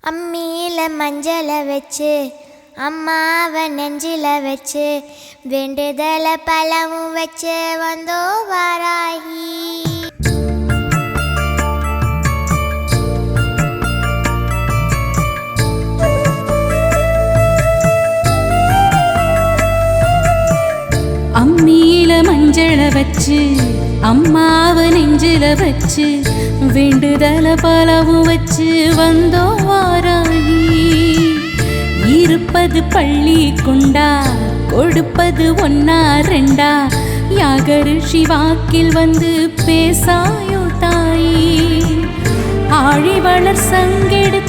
அம்மியில மஞ்சளை வச்சு அம்மாவை நெஞ்சில வச்சு வேண்டுதல பழமும் வச்சு வந்தோ வாராகி. அம்மியில மஞ்சளை வச்சு அம்மாவை நெஞ்சில வச்சு வேண்டுதல பலவும் வச்சு வந்தோ வாராகி. இருப்பது பள்ளி கொண்டா கொடுப்பது ஒன்னா ரெண்டா யாகரு சிவாக்கில் வந்து பேசாயோ தாயி. ஆழி வளர் சங்கெடு